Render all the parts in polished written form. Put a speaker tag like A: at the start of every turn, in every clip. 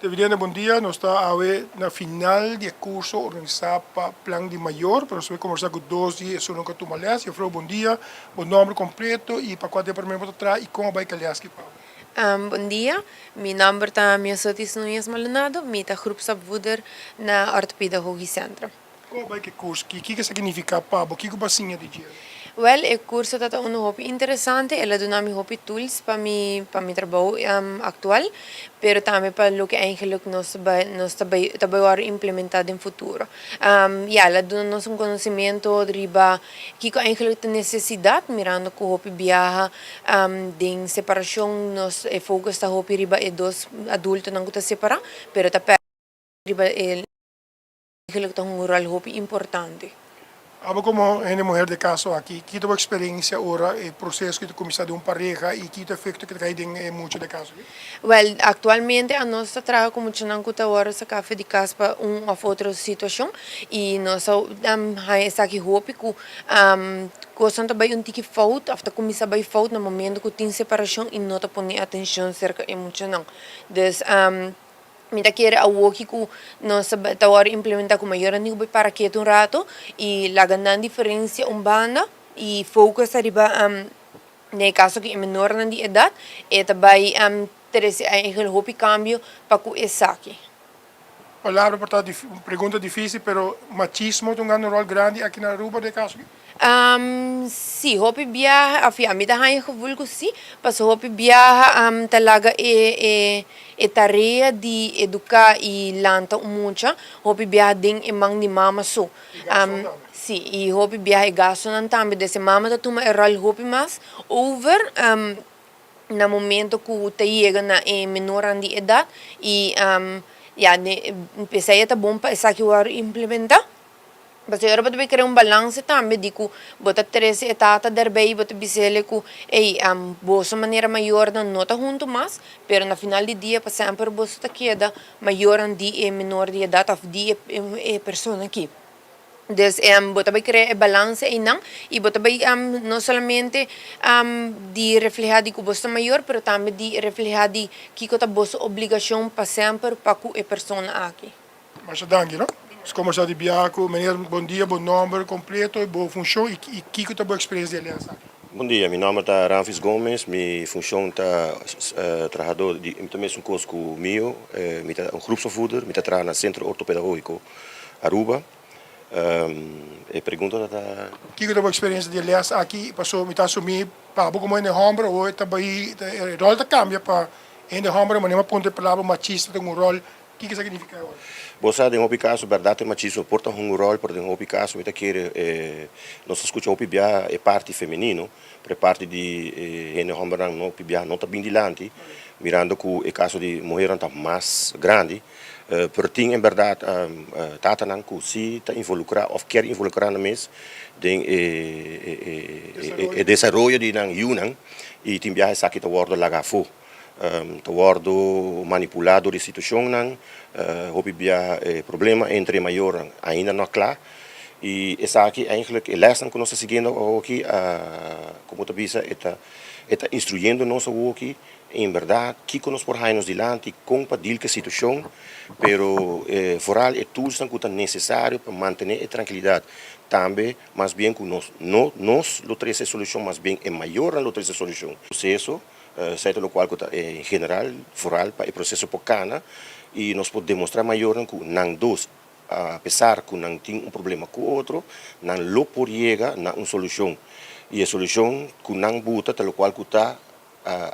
A: Evidente, bom dia. Nós estamos na final do curso organizado para Plano de Maior. Para nós conversar com 12 e nunca tu malhas. Eu falo bom dia, o nome completo e para qual departamento para trás e como vai calhar que para.
B: Bom dia, meu nome é Miosotis Nunes Maldonado, eu sou grupo subvoeder na Ortopedagogie Centrum.
A: Como vai que curso? Que significa para? O que que você de dia?
B: Well, o curso é um hobby interessante, ela dá me hobby tools para mi trabalho atual, pero também para o que eigenlijk nós trabalhar implementado no futuro. Ela dá nos conhecimento riba que eigenlijk tem necessidade mirando que o hobby viaja de separação nós foco está hobby riba e dos adultos não que separar, pero tá riba eigenlijk tem rol hobby importante.
A: Aba como uma mulher de caso aqui, que tua experiência agora, o processo que tu começou de pareja e que tu efeito que tem em muito de caso?
B: Well, actualmente a nós trabalha com muito não custa hora sa café de casa para ou outra situação e nós essa aqui hope que gostam também tiki fout, after começar bem fout no momento que tem separação e não tá pondo atenção cerca emocional. Dus Mita quer a woki ku no sa tawar implementar com maior anigo para que um rato e la gandan diferença banda e focus arriba no caso que é menor na de idade e também terese eigenlijk hopi cambio para ku esaki.
A: Palavra para pergunta difícil, pero machismo tem um rol grande aqui na Aruba de caso?
B: Sim, hopi biyahe, afia, mi tahan gevoel ko sim, pas hopi biyahe talaga tarefa de educar e lanta mucha, hopi biyahe ding imang ni mama so. Sim, e hopi biyahe gasto nan tambi, desse mama ta tuma rol hopi mas over na momento que te chega na menor de idade e pensei tá bom para essa que eu implementar. Mas agora você vai criar balanço também, digo, bota três etapas daarbij, bota bisele que boa maneira maior não nota junto mais, pero na final do dia, para sempre você tá queda maior de menor de idade, of de pessoa aqui. Dus bota vai criar balanço e não, e bota vai não somente de reflejar de que você é maior, pero também de reflejar de que você tem obrigação para sempre para a pessoa aqui.
A: Mas danke, não? Como já de Biaco, meneer, bom dia, bom nome completo, boa função e que tu boa experiência de aliança?
C: Bom dia, meu nome é Ramfis Gomes, minha função está trabalhador de também um curso meu, um grupo software, me trabalho no Centro Ortopedagógico Aruba. E pergunta da
A: que tu boa experiência de aliança aqui, passou me tá assumir para como é na Hombra ou também o rol da cambia para na Hombra, mas não ponto de palavra machista tem rol, que significa agora?
C: Você tem um caso verdade machismo porta um rol por um caso me quer nós escuta opibia é parte feminino para parte de na Hombra não opibia não tá bem dilante mirando que o caso de mulher tá mais grande. Per ting in verdade tata nan ku si ta involucrar of quer involucrar na mes den desarrollo de nan yunan e tim biahe sakit award laga fu te worden manipulado de situação nan hopi bia problema entre maior ainda não klaar e essa aqui eigenlijk les que nós seguindo aqui como te bisa eta instruyendo nós aqui em verdade que nós por aí nos dilante com para dilke situação pero vooral é tudo que é necessário para manter a tranquilidade também mas bem que nós lo trece solução mas bem é maior a lo trece solução processo certo lo qual em geral vooral para o processo pocana e nós podemos demonstrar maior que não dos apesar que não tem problema com o outro não lo por chega na uma solução e a solução que não buta tal qual que está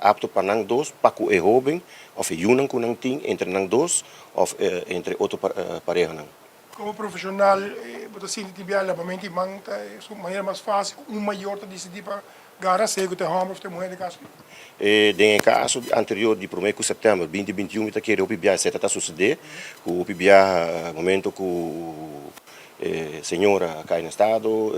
C: apto para nang dos para que é jovem ou junam que não tem entre nang dos ou entre outro pareja nang.
A: Como profissional, você sente que a lavamento manta é uma maneira mais fácil, maior de decidir para gara cego ter homem ou ter mulher de caso.
C: Em caso anterior de 1 de setembro 2021 está querendo o PBA se está suceder o PBA momento que senhora cai no estado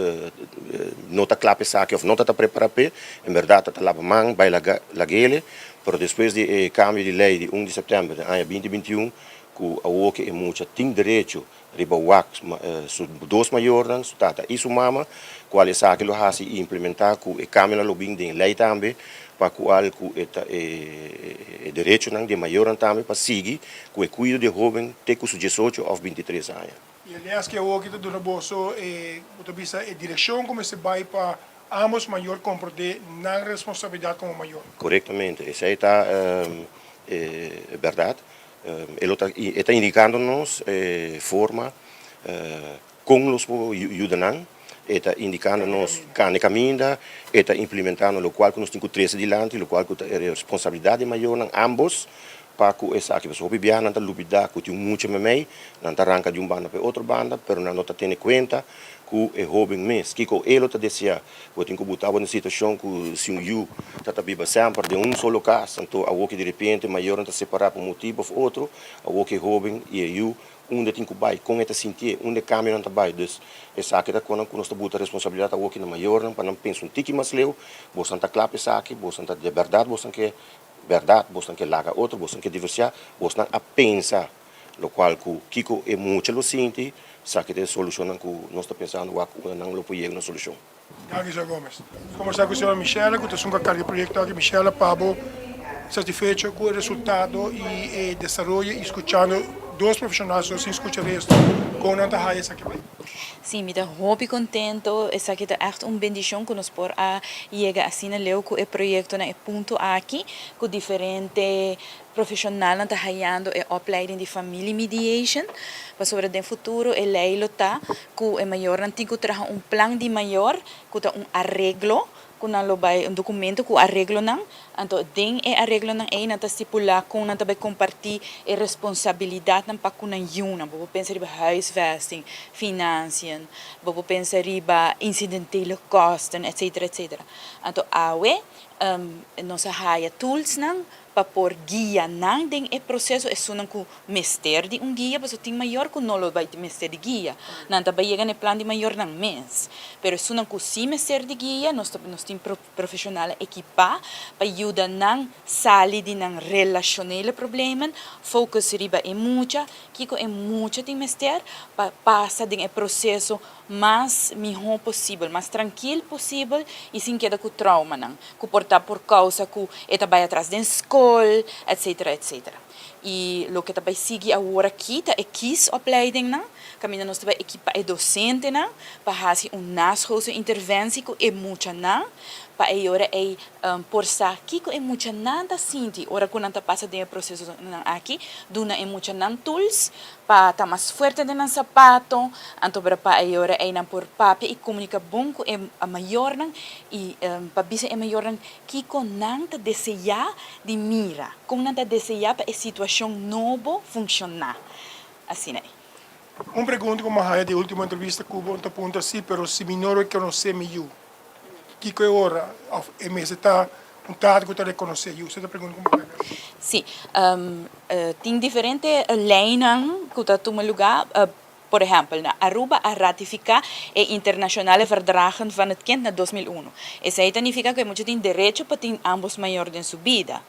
C: não está claro que ou não está preparado em verdade está lá mão vai lagele pero depois de cambio de lei de 1 de setembro de 2021 que a outra é muito tem direito riba wax dos maiores su tata e su mama qual é aquilo hasi implementar que e caminho lo bem den lei também para qual que é direito não de maior também para seguir que é cuido de jovem até com 18 ou 23 anos.
A: E aliás, que eu aqui do Boso, vista a direção como se vai para ambos maior compreender na responsabilidade como maior.
C: Corretamente, essa está é verdade. Ele está indicando-nos forma como nos ajudam, está indicando-nos cada caminho, está implementando o qual que nós temos que trazer adiante, o qual que é responsabilidade maior em ambos, para que essa aqui pessoa bibia não está lupida, que tem muito mais, não está arranca de banda para outra banda, mas não está tendo conta que é jovem mesmo, que ele está dizendo, que tem que botar uma situação que se eu está bíblia sempre de solo caso, então a que de repente maior está separado por um motivo ou outro, a que é jovem e eu onde tem que vai, com esta sentir, onde caminho não está vai, dus essa aqui está quando nós está botando responsabilidade a que na maior, para não pensar um tique mais leu, você está claro essa aqui, você está de verdade, você que verdade, você que larga outro, você que divorciar, você a pensar, o qual que Kiko é muito lo sente, sabe que é solução que nós está pensando que não lo pode uma solução.
A: Danke, Sr. Gomes. Conversar com a senhora Michela, que está um cargo de projeto aqui, Michela Pabo, satisfeito com o resultado e desenvolvimento, escutando dois profissionais, assim escuta resto, com não está essa aqui.
D: Sim, me dá muito contento. Essa aqui é echt uma bendição que nós por a chegar assim na leu com o projeto na ponto aqui, com diferente profissionais está fazendo a opleiding de family mediation, para sobre o futuro é leilo tá, que é maior antigo traga plano de maior, que tá arreglo kung nalobay ang dokumento ko arreglo nang anto ding arreglo nang na stipula kung nang tabay compartir responsabilidad ng pakunan yun bobo pensa riba huisvesting financiën bobo pensa riba incidentele kosten etc anto awe nossa haya tools nang por guia nang ding processo sunang ku mister di guia baso ting maior ku nolo vai mister di guia nan tabay yegan plan di maior nang mes pero sunang ku si mister di guia nos tim profissionale equipa pa ajuda nang sali di nang relationele problemen focus riba mucha kiko mucha ting mister pa passa ding processo mais melhor possível, mais tranquilo possível e sem queda com trauma não, com portar por causa que eta vai atrás da escola, etc. E o que também sigue agora aqui é quis opleiding não, caminho nós também equipa docente não, para fazer nascoso intervenção com muita não, para agora por sa kiko muita nada sinti, ora quando anta passa de processo aqui, duna muita não tools para estar mais forte de nan sapato, anto para agora não por papel e comunica bom com a maior não e para bisa maior não kiko não ta desejar de mira, com não ta desejar para a situação novo funcionar, assim né.
A: Uma pergunta como a de última entrevista que hubo outro ponto assim, pero se minoro conhecer melhor, que é hora, é mês está um tarde que eu reconhecer, você está perguntando como é?
D: Sim, tem diferentes lijnen que está tomando lugar. Por exemplo, na Aruba a ratificar a internacionale verdragen van het kind na 2001. Isso significa que muitos têm direito para ter ambos maior de sua vida,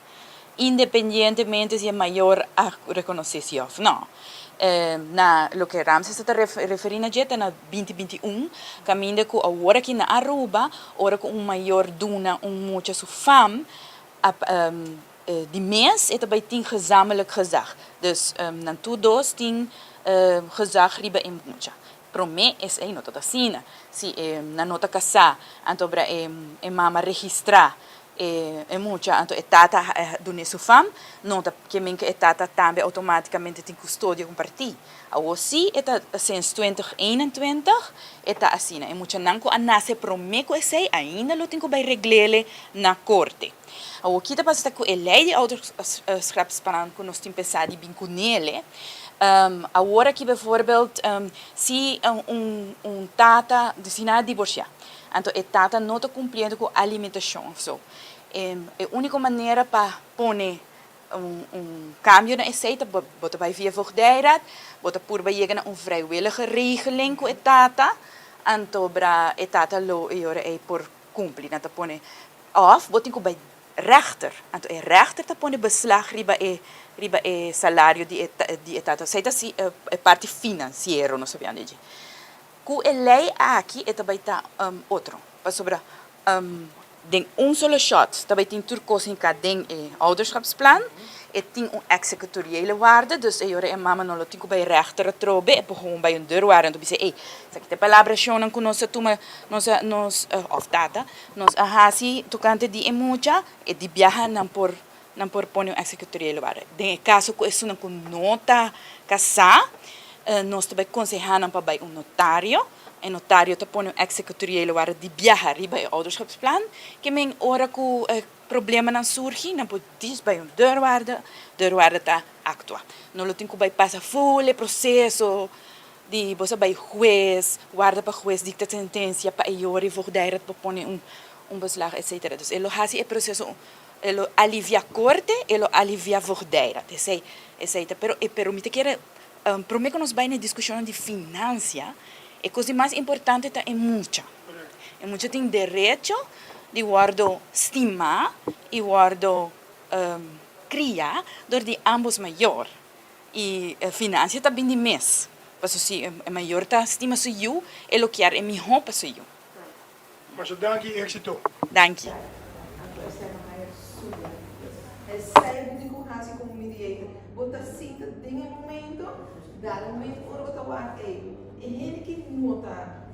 D: independentemente se é maior a reconhecer ou não. Na lo que Ramses está referindo a na 2021, caminho com agora aqui na Aruba, ora com maior duna muita sua fam, die mens het bij 10 gezamenlijk gezag. Dus na todos 10 gezag riba in mucha. Pro me is nota da sina. Si na nota casa, anto bra mama registra mucha, anto tata dune su fam, nota que minke tata também automaticamente tem custódia compartir. Ao si eta sinds 2021 eta asina. Mucha nanko anase pro me ko sei ainda lo tenho bij reglele na corte. O que está passando com a lei de ouderschapsspannend que nós temos pensado em com ele, agora que, bijvoorbeeld, se tata decide divorciar, então a tata não está cumprindo com a alimentação, so, a única maneira para pôr cambio na receita, bota bij via voogdijraad, bota por bij chegar een vrijwillige regeling com a tata, então a tata lo por cumprir, então pôr of, bota bij rechter. Então, é rechter tá pondo beslag riba e salário de etata. Seita si é parte financeira, não sabia onde. Com a lei aqui é também tá outro. Para sobre den solo shot, também tem turcoos in den ouderschapsplan. Het tem executoriële waarde, dus eu mama não tem bij rechter trobe, e gewoon bij een deurwaarde, en dan dice, se que te palabra shonan con nos of data, nos ahasi tocante di mucha, e di viaja nan por pone un executoriële waarde. Den caso que es una con nota casa, nos também aconselham para bij un notario. En notario te pone un executoriële waarde di viaja riba e ouderschapsplan, que men ora ku problema não surge, não pode dizer bij een deurwaarde está actua. Não lo tem que bij passa full processo de você bij juez, guarda para juez dicta sentença para iori voogdij para pone beslag etc. Dus ele hace o processo, ele alivia corte, ele alivia voogdij. Pero me te quer para mim que nós vai na discussão de finança, a coisa mais importante está em mucha. E mucha tem direito de guardo stima e guardo cria door die ambos maior. E finança também de mês. Mas se é maior tá estima so you, ele quer é melhor para so you.
A: Mas dank je, éxito.
D: Dank je.
E: É sério de conversa como mediator. Bota cita, tem um momento, dá um momento, ora bota o ar, é ele que nota